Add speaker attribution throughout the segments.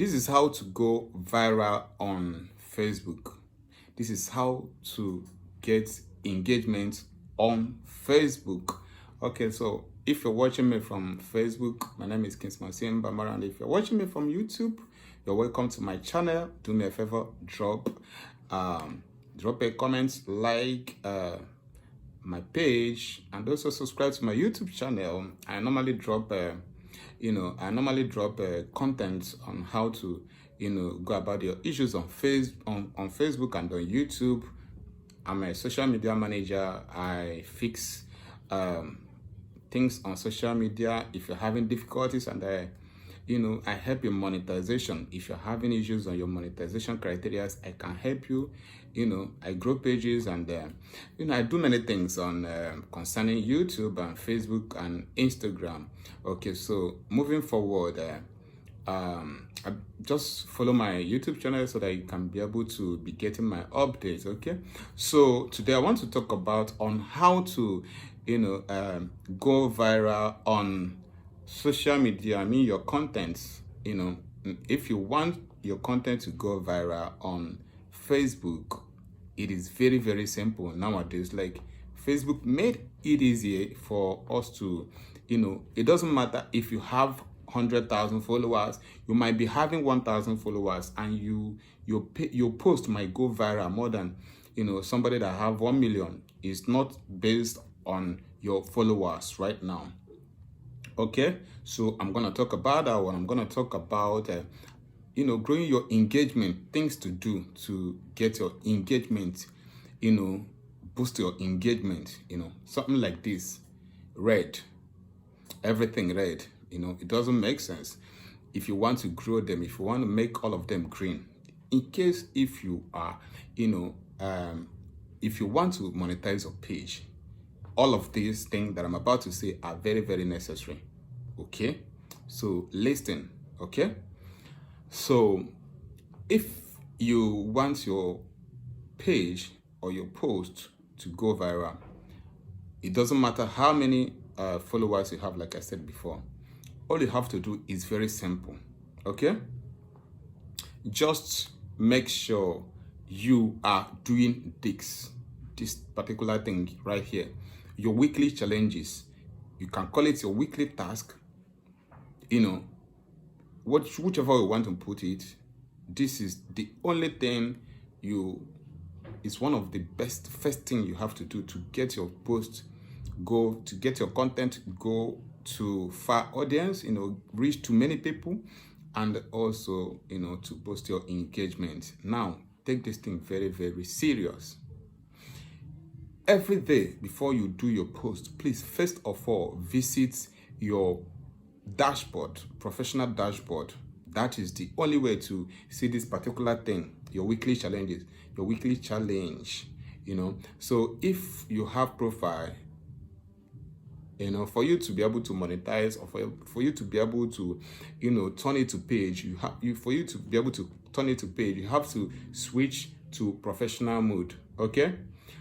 Speaker 1: This is how to go viral on Facebook. This is how to get engagement on Facebook. Okay, so if you're watching me from Facebook, my name is Kingsman Bamara, and if you're watching me from YouTube, you're welcome to my channel. Do me a favor, drop a comment, like my page, and also subscribe to my YouTube channel. I normally drop content on how to go about your issues on Facebook and on YouTube. I'm a social media manager. I fix things on social media. If you're having difficulties, and I help you monetization. If you're having issues on your monetization criteria, I can help you. I grow pages, and I do many things on concerning YouTube and Facebook and Instagram. Okay, so moving forward, just follow my YouTube channel so that you can be able to be getting my updates. Okay, so today I want to talk about on how to go viral on social media. I mean, your content. If you want your content to go viral on Facebook, it is very, very simple nowadays. Like, Facebook made it easier for us to, it doesn't matter if you have 100,000 followers. You might be having 1,000 followers, and your post might go viral more than somebody that have 1 million. It's not based on your followers right now. Okay, so I'm gonna talk about that one. I'm gonna talk about growing your engagement, things to do to get your engagement, boost your engagement, something like this. Red, everything red. It doesn't make sense. If you want to grow them, if you want to make all of them green, in case if you are, if you want to monetize your page, all of these things that I'm about to say are very, very necessary. Okay, so listen. Okay, so if you want your page or your post to go viral, it doesn't matter how many followers you have. Like I said before, all you have to do is very simple. Okay, just make sure you are doing this particular thing right here. Your weekly challenges, you can call it your weekly task, whichever you want to put it. This is the only thing it's one of the first thing you have to do to get your post to get your content go to far audience, reach to many people, and also to boost your engagement. Now take this thing very, very serious. Every day before you do your post, please first of all visit your dashboard, professional dashboard. That is the only way to see this particular thing, your weekly challenges, your weekly challenge. So if you have profile, for you to be able to monetize, or for you to be able to turn it to page, for you to be able to turn it to page, you have to switch to professional mode. Okay,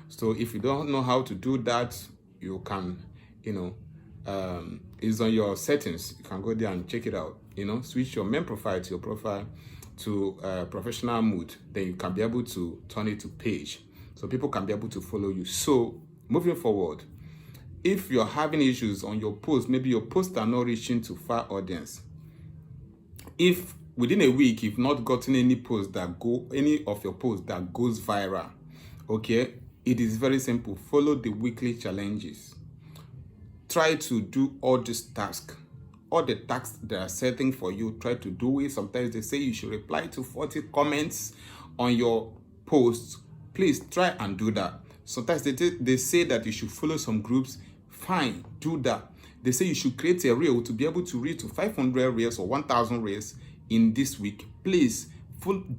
Speaker 1: so if you don't know how to do that, you can it's on your settings. You can go there and check it out. Switch your main profile to your profile to professional mode. Then you can be able to turn it to page, so people can be able to follow you. So moving forward, if you're having issues on your post, maybe your posts are not reaching to far audience. If within a week you've not gotten any of your posts that goes viral, okay, it is very simple. Follow the weekly challenges. Try to do all these tasks. All the tasks they are setting for you, try to do it. Sometimes they say you should reply to 40 comments on your posts. Please try and do that. Sometimes they say that you should follow some groups. Fine, do that. They say you should create a reel to be able to reach to 500 reels or 1,000 reels in this week. Please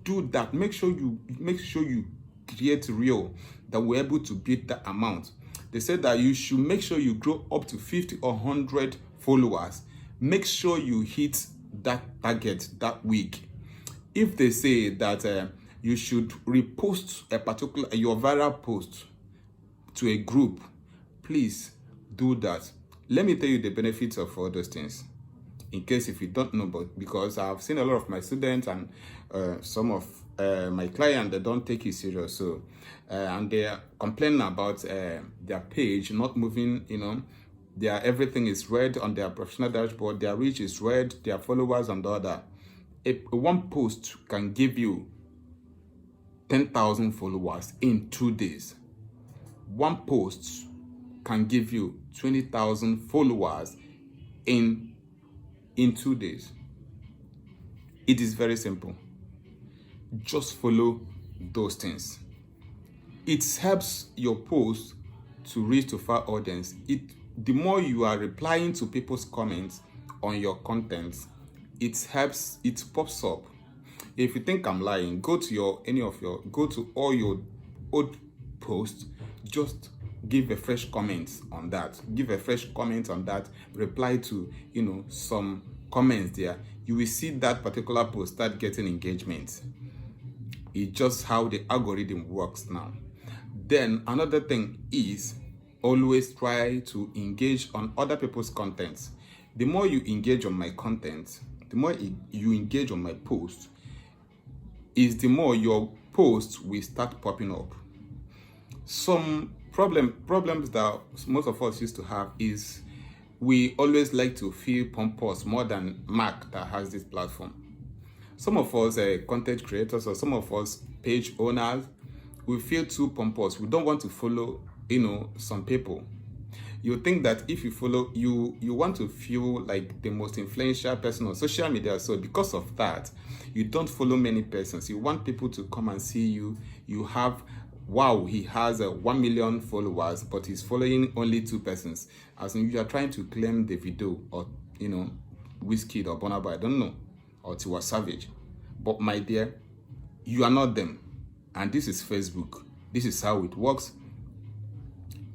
Speaker 1: do that. Make sure you create a reel that will be able to beat that amount. They said that you should make sure you grow up to 50 or 100 followers. Make sure you hit that target that week. If they say that you should repost your viral post to a group, please do that. Let me tell you the benefits of all those things. in case if you don't know, but because I've seen a lot of my students and some of my clients, they don't take it serious. So and they are complaining about their page not moving, their everything is red on their professional dashboard, their reach is red, their followers and all that. One post can give you 10,000 followers in 2 days. One post can give you 20,000 followers in 2 days. It is very simple. Just follow those things. It helps your post to reach to far audience. The more you are replying to people's comments on your content, it pops up. If you think I'm lying, go to all your old posts, just give a fresh comment on that. Reply to, some comments there. You will see that particular post start getting engagement. It's just how the algorithm works now. Then another thing is always try to engage on other people's contents. The more you engage on my content, the more you engage on my post, is the more your posts will start popping up. Some problems that most of us used to have is we always like to feel pompous more than Mark that has this platform. Some of us content creators or some of us page owners, we feel too pompous. We don't want to follow, some people. You think that if you follow, you want to feel like the most influential person on social media. So because of that, you don't follow many persons. You want people to come and see you. You have, wow, he has 1 million followers, but he's following only 2 persons. As in, you are trying to claim Davido or, Wizkid or Burna Boy, I don't know, or Tiwa Savage. But my dear, you are not them. And this is Facebook. This is how it works.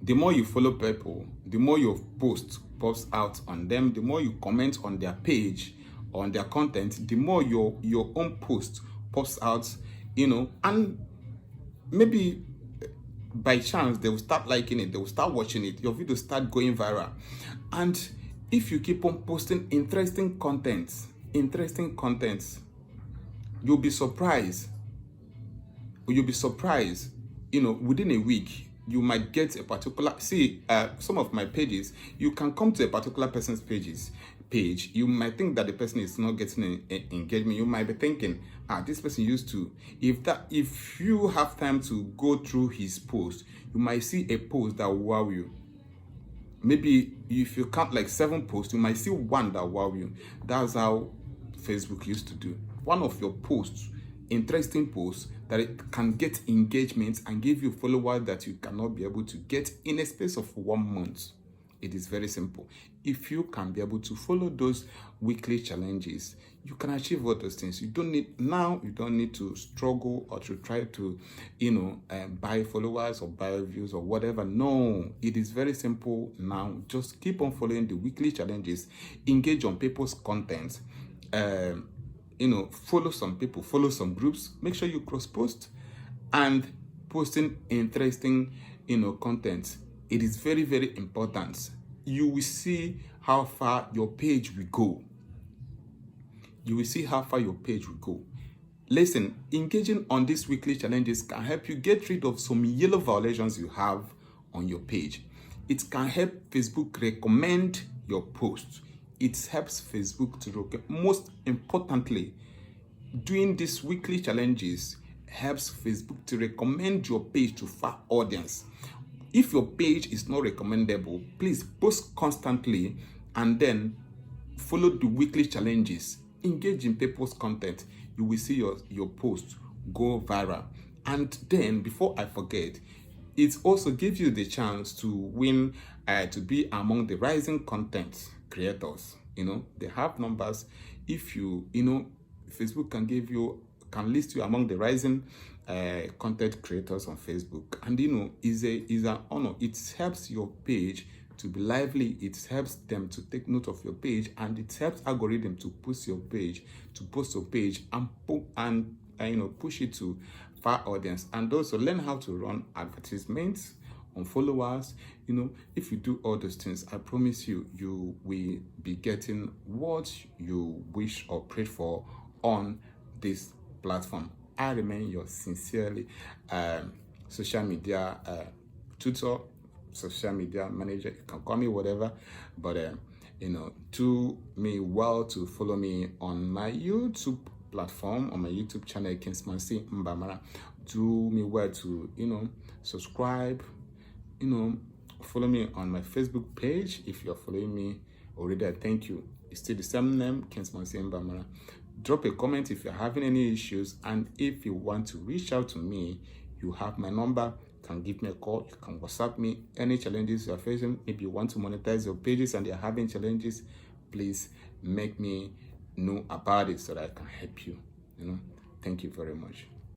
Speaker 1: The more you follow people, the more your post pops out on them, the more you comment on their page, on their content, the more your own post pops out, and maybe by chance they will start liking it, they will start watching it, your video start going viral. And if you keep on posting interesting content, you'll be surprised, within a week, you might get a particular, some of my pages, you can come to a particular person's page, you might think that the person is not getting engagement. You might be thinking, this person used to, if you have time to go through his post, you might see a post that will wow you. Maybe if you count like 7 posts, you might see one that will wow you. That's how Facebook used to do. One of your posts, interesting posts, that it can get engagement and give you followers that you cannot be able to get in a space of 1 month. It is very simple. If you can be able to follow those weekly challenges, you can achieve all those things. You don't need to struggle or to try to, buy followers or buy views or whatever. No, it is very simple now. Just keep on following the weekly challenges, engage on people's content, follow some people, follow some groups, make sure you cross-post and posting interesting, content. It is very, very important. You will see how far your page will go. Listen, engaging on these weekly challenges can help you get rid of some yellow violations you have on your page. It can help Facebook recommend your post. It helps Facebook to recommend. Most importantly, doing these weekly challenges helps Facebook to recommend your page to far audience. If your page is not recommendable, please post constantly and then follow the weekly challenges. Engage in people's content. You will see your post go viral. And then, before I forget, it also gives you the chance to win, to be among the rising content creators. They have numbers. If Facebook can list you among the rising content creators on Facebook, and is an honor. It helps your page to be lively. It helps them to take note of your page, and it helps algorithm to post your page and push it to far audience, and also learn how to run advertisements unfollow us. You know, if you do all those things, I promise you, you will be getting what you wish or prayed for on this platform. I remain your sincerely social media tutor, social media manager. You can call me whatever, but you know, do me well to follow me on my YouTube platform, on my YouTube channel, Kingsmancy Mbamara. Do me well to, you know, subscribe, you know, follow me on my Facebook page. If you're following me already, I thank you. It's still the same name, Kingsmancy Mbamara. Drop a comment if you're having any issues, and if you want to reach out to me, you have my number. You can give me a call, you can WhatsApp me. Any challenges you're facing, maybe you want to monetize your pages and you're having challenges, please make me know about it so that I can help you. You know, thank you very much.